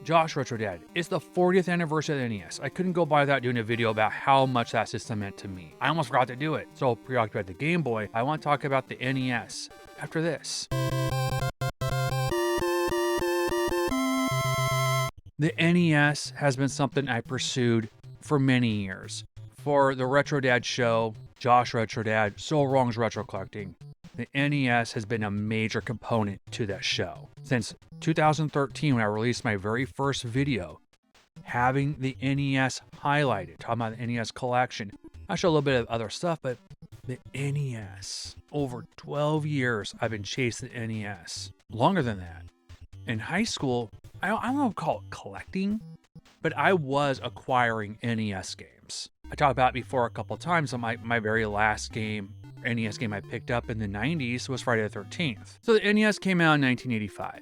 Josh Retro Dad, it's the 40th anniversary of the NES. I couldn't go by without doing a video about how much that system meant to me. I almost forgot to do it. So preoccupied with the Game Boy, I want to talk about the NES after this. The NES has been something I pursued for many years. For the Retro Dad show, Josh Retro Dad, So Wrong's Retro Collecting, the NES has been a major component to that show. Since 2013, when I released my very first video, having the NES highlighted, talking about the NES collection. I show a little bit of other stuff, but the NES, over 12 years, I've been chasing the NES. Longer than that. In high school, I don't know if I call it collecting, but I was acquiring NES games. I talked about it before a couple times on my very last NES game I picked up in the 90s was Friday the 13th. So the NES came out in 1985.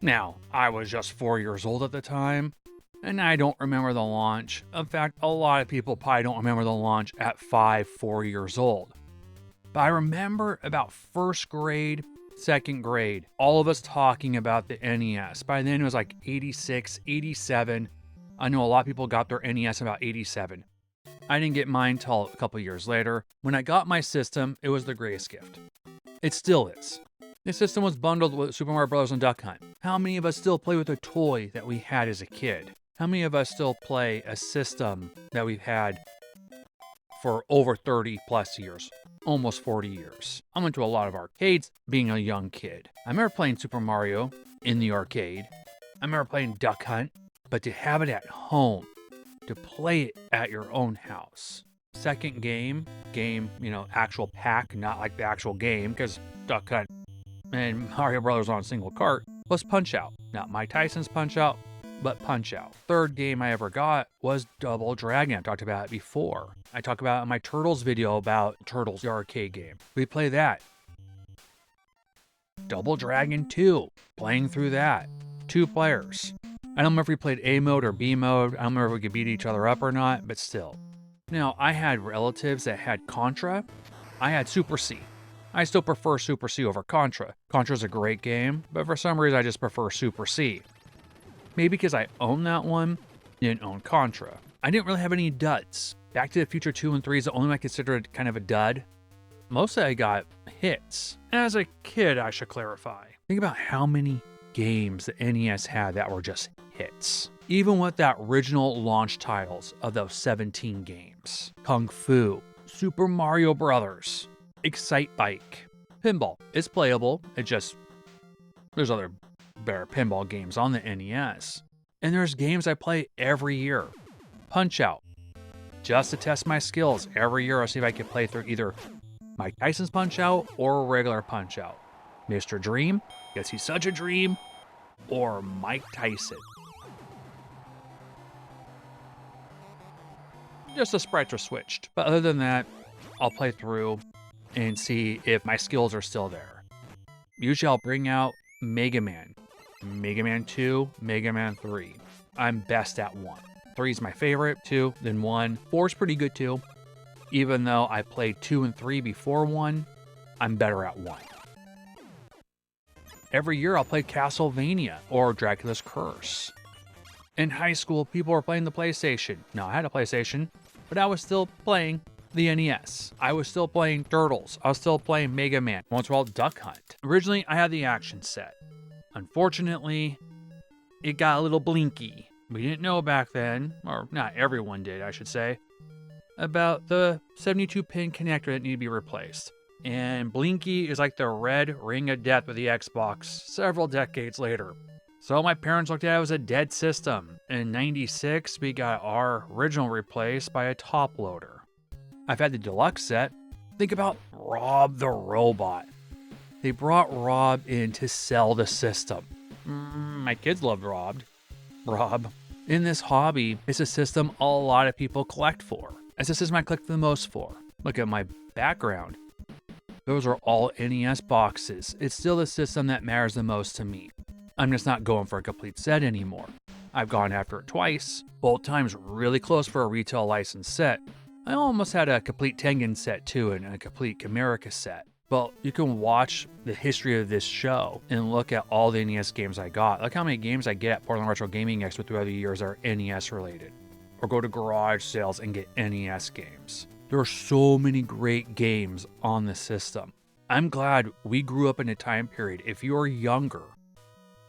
Now, I was just 4 years old at the time, and I don't remember the launch. In fact, a lot of people probably don't remember the launch at 4 years old. But I remember about first grade, second grade, all of us talking about the NES. By then it was like 86, 87. I know a lot of people got their NES in about 87. I didn't get mine till a couple years later. When I got my system, it was the greatest gift. It still is. This system was bundled with Super Mario Bros. And Duck Hunt. How many of us still play with a toy that we had as a kid? How many of us still play a system that we've had for over 30 plus years? Almost 40 years. I went to a lot of arcades being a young kid. I remember playing Super Mario in the arcade. I remember playing Duck Hunt, but to have it at home, to play it at your own house. Second game, actual pack, not like the actual game, because Duck Hunt and Mario Brothers on a single cart, was Punch-Out. Not Mike Tyson's Punch-Out, but Punch-Out. Third game I ever got was Double Dragon. I've talked about it before. I talked about it in my Turtles video about Turtles, the arcade game. We play that. Double Dragon 2, playing through that. 2 players. I don't remember if we played A mode or B mode. I don't remember if we could beat each other up or not, but still. Now, I had relatives that had Contra. I had Super C. I still prefer Super C over Contra. Contra's a great game, but for some reason I just prefer Super C. Maybe because I own that one, didn't own Contra. I didn't really have any duds. Back to the Future 2 and 3 is the only one I considered kind of a dud. Mostly I got hits. As a kid, I should clarify. Think about how many games the NES had that were just hits. Even with that original launch titles of those 17 games. Kung Fu, Super Mario Brothers, Excite Bike, Pinball. It's playable, there's other better pinball games on the NES. And there's games I play every year. Punch-Out. Just to test my skills, every year I'll see if I can play through either Mike Tyson's Punch-Out or regular Punch-Out. Mr. Dream, guess he's such a dream, or Mike Tyson. Just the sprites are switched. But other than that, I'll play through and see if my skills are still there. Usually I'll bring out Mega Man. Mega Man 2, Mega Man 3. I'm best at 1. 3 is my favorite, 2, then 1. 4 is pretty good too. Even though I played 2 and 3 before 1, I'm better at 1. Every year I'll play Castlevania or Dracula's Curse. In high school, people were playing the PlayStation. No, I had a PlayStation, but I was still playing the NES. I was still playing Turtles. I was still playing Mega Man. Once in a while, Duck Hunt. Originally, I had the action set. Unfortunately, it got a little blinky. We didn't know back then, or not everyone did, I should say, about the 72-pin connector that needed to be replaced. And blinky is like the red ring of death with the Xbox several decades later. So my parents looked at it as a dead system. In '96, we got our original replaced by a top loader. I've had the deluxe set. Think about Rob the Robot. They brought Rob in to sell the system. My kids loved Rob. In this hobby, it's a system a lot of people collect for. It's the system I collect the most for. Look at my background. Those are all NES boxes. It's still the system that matters the most to me. I'm just not going for a complete set anymore. I've gone after it twice, both times really close for a retail licensed set. I almost had a complete Tengen set too and a complete America set. But you can watch the history of this show and look at all the NES games I got. Look how many games I get at Portland Retro Gaming Expo throughout the years are NES related. Or go to garage sales and get NES games. There are so many great games on the system. I'm glad we grew up in a time period. If you're younger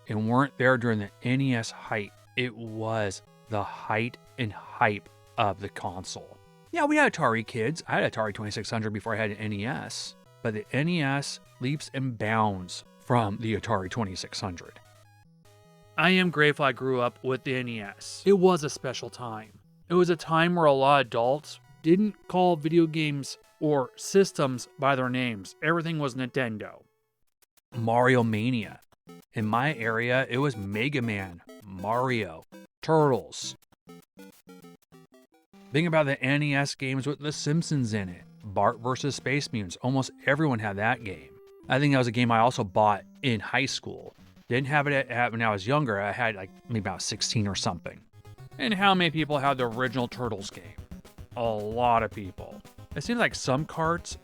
and weren't there during the NES hype, it was the height and hype of the console. Yeah, we had Atari kids. I had Atari 2600 before I had an NES. But the NES leaps and bounds from the Atari 2600. I am grateful I grew up with the NES. It was a special time. It was a time where a lot of adults didn't call video games or systems by their names. Everything was Nintendo. Mario Mania. In my area, it was Mega Man, Mario, Turtles. Think about the NES games with The Simpsons in it. Bart vs. Space Mutants. Almost everyone had that game. I think that was a game I also bought in high school. Didn't have it when I was younger. I had like maybe about 16 or something. And how many people had the original Turtles game? A lot of people. It seems like some carts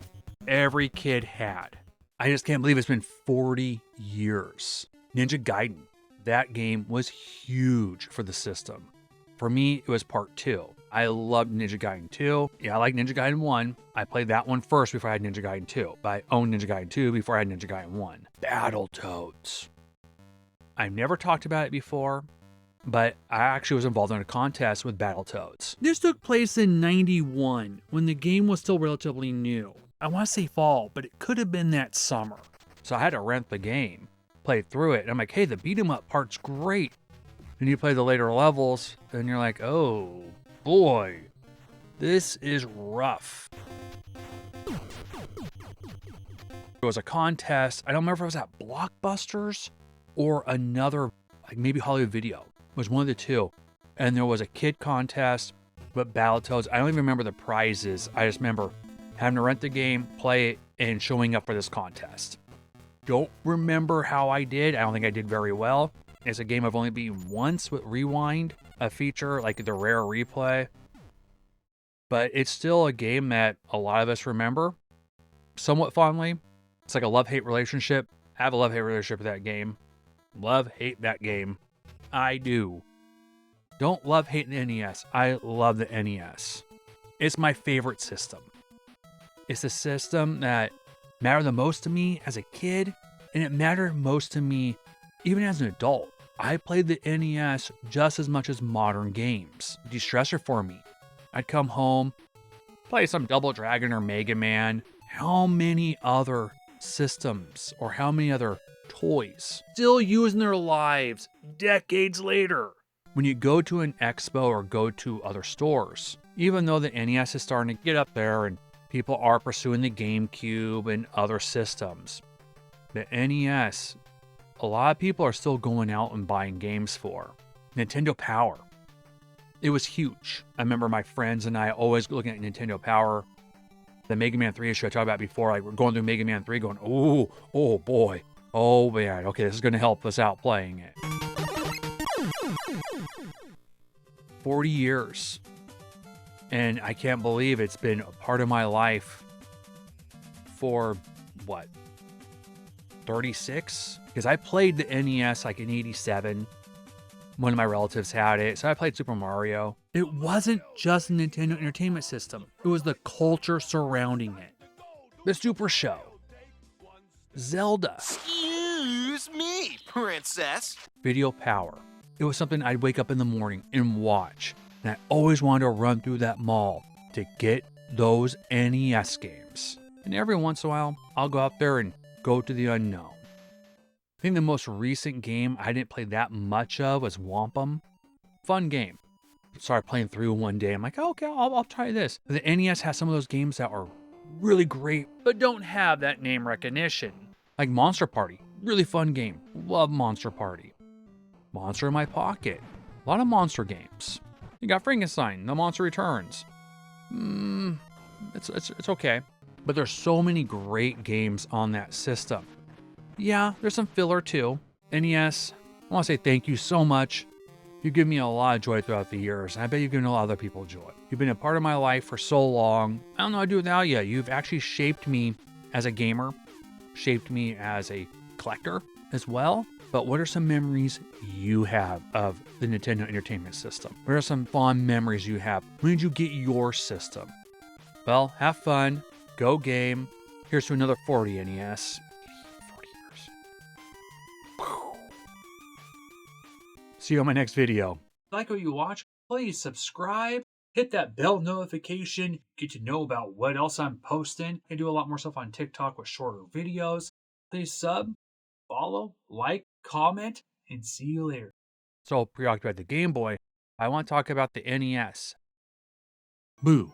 every kid had. I just can't believe it's been 40 years. Ninja Gaiden. That game was huge for the system. For me, it was part 2. I loved Ninja Gaiden 2. Yeah, I like Ninja Gaiden 1. I played that one first before I had Ninja Gaiden 2. But I owned Ninja Gaiden 2 before I had Ninja Gaiden 1. Battletoads. I've never talked about it before, but I actually was involved in a contest with Battletoads. This took place in 91, when the game was still relatively new. I want to say fall, but it could have been that summer. So I had to rent the game, play through it, and I'm like, hey, the beat 'em up part's great. And you play the later levels, and you're like, oh boy, this is rough. It was a contest. I don't remember if it was at Blockbusters or another, like maybe Hollywood Video. It was one of the two. And there was a kid contest with Battletoads. I don't even remember the prizes. I just remember having to rent the game, play it, and showing up for this contest. Don't remember how I did. I don't think I did very well. It's a game I've only beaten once with Rewind, a feature like the rare replay. But it's still a game that a lot of us remember somewhat fondly. It's like a love-hate relationship. I have a love-hate relationship with that game. Love-hate that game. I do. Don't love-hate the NES. I love the NES. It's my favorite system. It's the system that mattered the most to me as a kid, and it mattered most to me even as an adult. I played the NES just as much as modern games. De-stressor for me. I'd come home, play some Double Dragon or Mega Man. How many other systems or how many other toys still using their lives decades later? When you go to an expo or go to other stores, even though the NES is starting to get up there and people are pursuing the GameCube and other systems, the NES, a lot of people are still going out and buying games for. Nintendo Power. It was huge. I remember my friends and I always looking at Nintendo Power. The Mega Man 3 issue I talked about before, like we're going through Mega Man 3 going, oh boy, oh man, okay, this is going to help us out playing it. 40 years. And I can't believe it's been a part of my life for, what, 36? Because I played the NES like in 87. One of my relatives had it, so I played Super Mario. It wasn't just a Nintendo Entertainment System. It was the culture surrounding it. The Super Show. Zelda. Excuse me, princess. Video Power. It was something I'd wake up in the morning and watch. And I always wanted to run through that mall to get those NES games. And every once in a while, I'll go out there and go to the unknown. I think the most recent game I didn't play that much of was Wampum. Fun game. Started playing through one day. I'm like, oh, okay, I'll try this. The NES has some of those games that are really great, but don't have that name recognition. Like Monster Party. Really fun game. Love Monster Party. Monster in My Pocket. A lot of monster games. You got Frankenstein. The Monster Returns. It's okay. But there's so many great games on that system. Yeah, there's some filler too. NES, I want to say thank you so much. You've given me a lot of joy throughout the years. And I bet you've given a lot of other people joy. You've been a part of my life for so long. I don't know how to do without you. You've actually shaped me as a gamer. shaped me as a collector as well. But what are some memories you have of the Nintendo Entertainment System? What are some fond memories you have? When did you get your system? Well, have fun. Go game. Here's to another 40 NES. 40 years. See you on my next video. Like what you watch, please subscribe. Hit that bell notification. Get to know about what else I'm posting. I do a lot more stuff on TikTok with shorter videos. Please sub, follow, like, comment, and see you later. So preoccupied with the Game Boy, I want to talk about the NES. Boo.